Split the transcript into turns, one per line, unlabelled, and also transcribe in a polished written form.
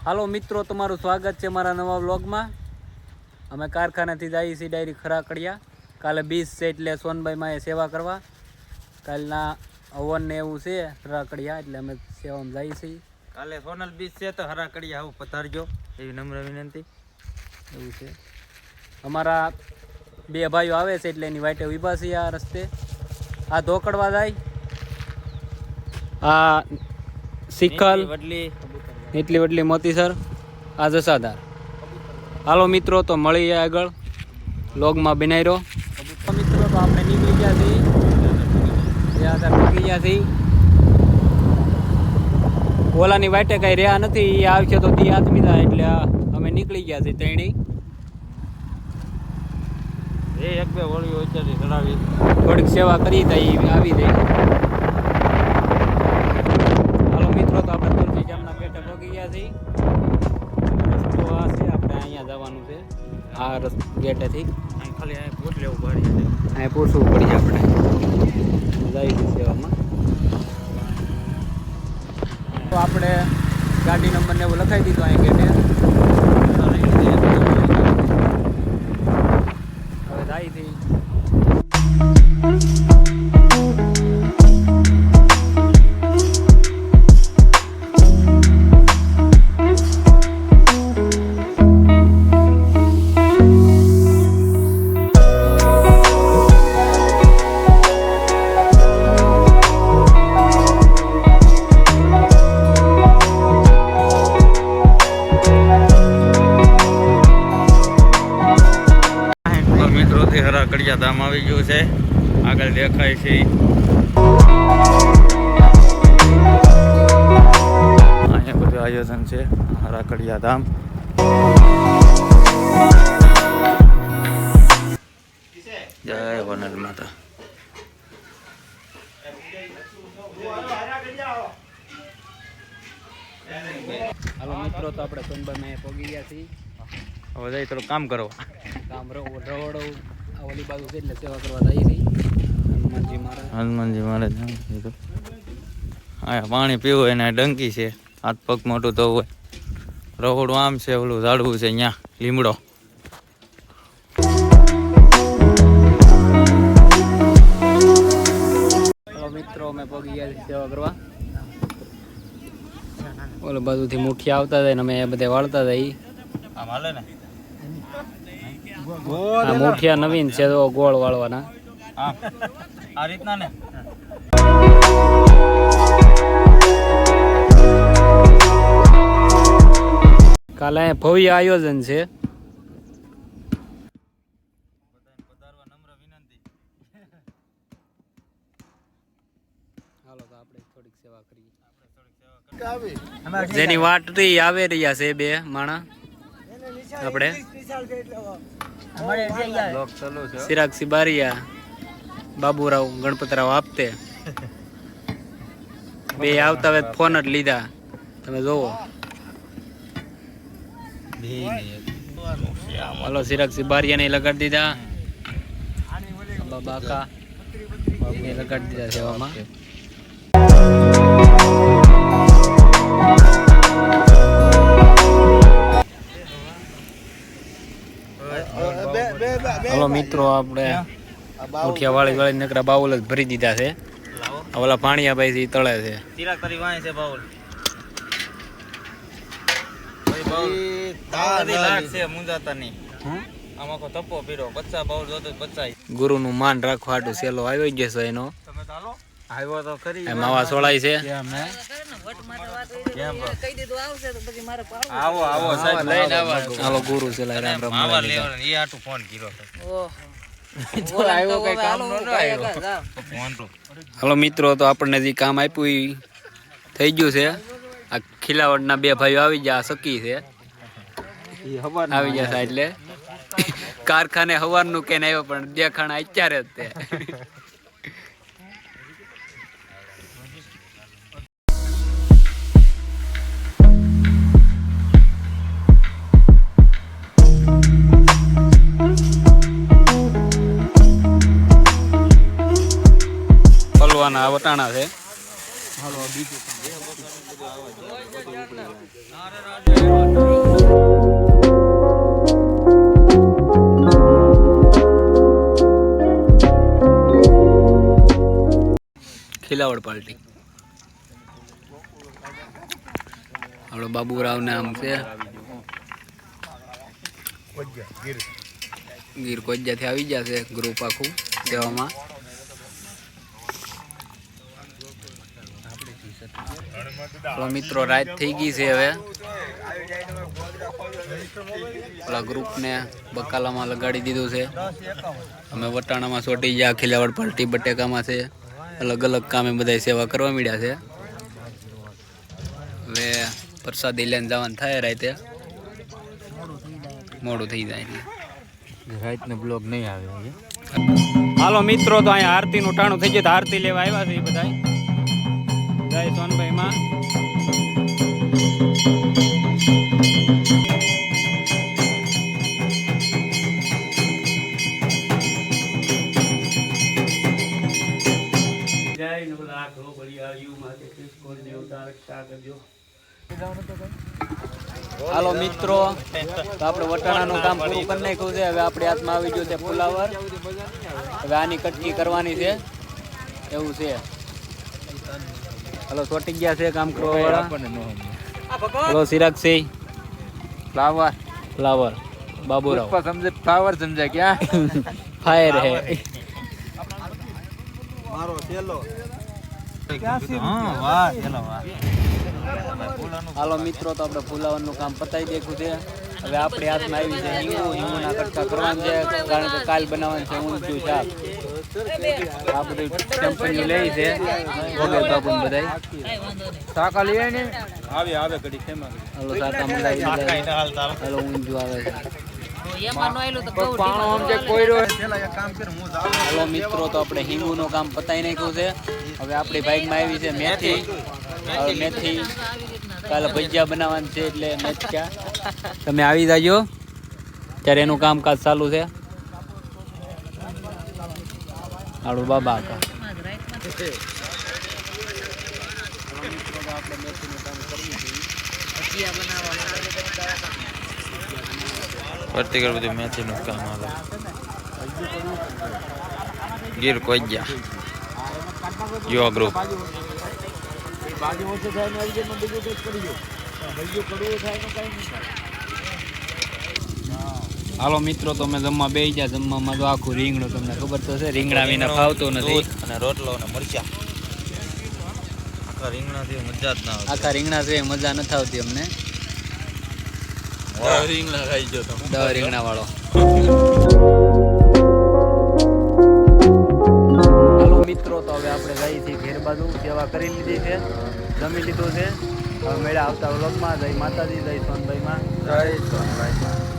હાલો મિત્રો, તમારું સ્વાગત છે મારા નવા વ્લોગમાં. અમે કારખાનાથી જઈએ છીએ ડાયરી ખરાકડિયા. કાલે બીજ છે એટલે સોનભાઈ માએ સેવા કરવા. કાલના હવન ને એવું છે ખરાકડિયા, એટલે અમે સેવામાં જઈએ છીએ.
કાલે સોનલ બીજ છે તો ખરાકડિયા આવું પધારજો એવી નમ્ર વિનંતી.
એવું છે. અમારા બે ભાઈઓ આવે છે એટલે એની વાટે ઊભા છીએ આ રસ્તે. આ ધોકડવા જાય, આ શિખલ, એટલી વડલી મોતીસર, આ જસાધાર. હાલો મિત્રો, તો મળીએ આગળ લોગમાં બનાવી રહ્યો. મિત્રો, તો આપણે નીકળી ગયા છીએ, નીકળી ગયા છીએ. ઓલાની વાટે કાંઈ રહ્યા નથી, એ આવશે તો દી આદમી થાય, એટલે અમે નીકળી ગયા છીએ તેણી.
એ એક બે વળીઓ અત્યારથી ચડાવી
થોડીક સેવા કરી તો એ આવી જાય. હાલો મિત્રો, તો આપણે તુલસી જામના પેટે પહોંચી ગયા છીએ. રસ્તો આ છે, આપણે અહીંયા જવાનું છે આ ગેટેથી.
ખાલી અહીંયા પૂછ લેવું પડે,
અહીંયા પૂછવું પડશે આપણે જઈશું સેવામાં. તો આપણે ગાડી નંબરને એવું લખાવી દીધું અહીંયા ગેટે. હવે જાય છે.
હરાકડિયા ધામ આવી ગયું છે, આગળ દેખાય છે. અહીંયા બધું આયોજન છે હરાકડિયા ધામ. જય વનલ માતા.
હાલો મિત્રો, તો આપણે સોનભાઈ પહોંચી ગયા છીએ.
હવે જઈ થોડું કામ કરો.
કામ રવડો ઓલી બાજુ છે એટલે સેવા કરવા જઈએ છીએ.
હનુમાનજી મહારાજ અહીંયા પાણી પીવું એને ડંકી છે, હાથ પગ મોટું થવું હોય. રહોડું આમ છે, ઓલું ઝાડવું છે અહીંયા લીમડો.
હાલો મિત્રો, અમે પહોંચી ગયા છીએ સેવા કરવા. ઓલી બાજુથી મુઠ્ઠી આવતા જાય ને અમે બધે વાળતા જઈએ.
આમ હાલે ને,
આ મુઠિયા નવીન છે તો ગોળ વાળવાના.
આ રીતના ને.
કાલે ભવ્ય આયોજન છે. હાલો, તો આપણે થોડીક સેવા કરીએ. જેની વાટથી આવે રહ્યા છે બે માણા. આપણે ચિરાગ સિબારિયા, બાબુરાવ, ગણપતરાવ આપતે બે આવતા હવે ફોન જ લીધા. તમે જોવો. હાલો, ચિરાગ સિબારિયા ને લગાડી દીધા, બાકા બાબુને લગાડી દીધા સેવામાં. હાલો મિત્રો, આપણે મુઠિયા વાળી નકરા બાઉલ જ ભરી દીધા છે. ઓલા પાણીયા ભાઈ થી તળે છે.
ચિરાગ કરી વાય છે બાઉલ.
ગુરુ નું માન રાખવા હાટુ સેલો આવ્યો જશે એનો.
આવ્યો તો ખરી.
માવા સોળાય છે.
આવો આવો સાહેબ લઈને આવો.
હાલો ગુરુ સેલા રામ રામ.
માવા લેવાનો ઈ આટુ ફોન કર્યો તો.
તો આવ્યો કઈ કામ નો આવ્યો. હાલો મિત્રો, તો આપણને જે કામ આપ્યું ઈ થઈ ગયું છે. આ ખિલાવડના બે ભાઈઓ આવી ગયા, સકી છે આવી ગયા એટલે કારખાને હવારનું કે આવ્યો પણ દેખાણા અત્યારે જ તે. પલવાના વટાણા છે. હાલો બીજું ખિલાવડ પાર્ટી આપણો બાબુરાવ નામ છે ગીર કોજ્જાથી આવી જશે ગ્રુપ આખું સેવામાં. આપણા મિત્રો રાત થઈ ગઈ છે હવે આપણા ગ્રુપને બકાલામાં લગાડી દીધું છે. અમે વટાણામાં સોટી ગયા, ખિલાવડ પાર્ટી બટેકામાં છે, અલગ અલગ કામે બધા સેવા કરવા મળ્યા છે. હવે પ્રસાદી લઈને જવાનું થાય રાતે, મોડું થઈ જાય એટલે
રાતનો બ્લોગ નહીં આવે.
હાલો મિત્રો, તો અહીંયા આરતીનું ટાણું થઈ ગયું. આરતી લેવા આવ્યા છે એ બધા. જય સોનભાઈ માં. હાલો મિત્રો, તો આપણે વટાણાનું કામ પૂરું કરી નાખ્યું છે. હવે આપણે હાથમાં આવી ગયું છે ફુલાવર. હવે આની કટકી કરવાની છે એવું છે. હાલો ચોટી ગયા છે કામ કરવા વાળા. હાલો સિરાગસિંહ
ફ્લાવર
ફ્લાવર બાબુરાવ
સમજે ફ્લાવર સમજાય ક્યાં
ફાયર હે. હાલો મિત્રો, તો આપણે ફુલાવરનું કામ પતાવી દેખું છે. હવે આપણે હાથમાં આવી છે હિંગુના કટકા કરવાનું છે, કારણ કે કાલ બનાવવાનું છે ઊંધિયું શાક. આ બધું કંપની લઈ છે વગર બાપુ બધા શાકા લઈએ ને આવે ઘડી ખેમાં. હાલો શાકા મંગાવી દીધા. હાલો ઊંધિયું આવે છે. હાલો મિત્રો, તો આપણે હિંગુનું કામ પતાવી નાખ્યું છે. હવે આપણી બાઇકમાં આવી છે મેથી. હવે મેથી કાલે ભજીયા બનાવવાનું છે એટલે મેથિયા તમે આવી જાજો, ત્યારે એનું કામકાજ ચાલુ છે. હાડું બાબા કા
પર્ટિક્યુલર બધું મેથીનું કામ હાલે. ગીર કોજ્જા યુવા ગ્રુપ.
હાલો મિત્રો, તો અમે જમવા બેસી ગયા. જમવામાં તો આખું રીંગણું, તમને ખબર તો છે રીંગણા વિના ફાવતું નથી.
અને રોટલો અને મરચા. આખા રીંગણાથી મજા જ ના આવે.
આખા રીંગણા છે મજા નથી આવતી અમને.
રીંગણા ખાઈ ગયો તમે.
10 રીંગણા વાળો. હાલો મિત્રો, તો હવે આપણે જઈએ છીએ ઘેર બાજુ. સેવા કરી લીધી છે, જમી લીધું છે. હવે મેળા આવતા વ્લોગમાં. જય માતાજી, જય સોનભાઈ માં.
જય સોનભાઈ.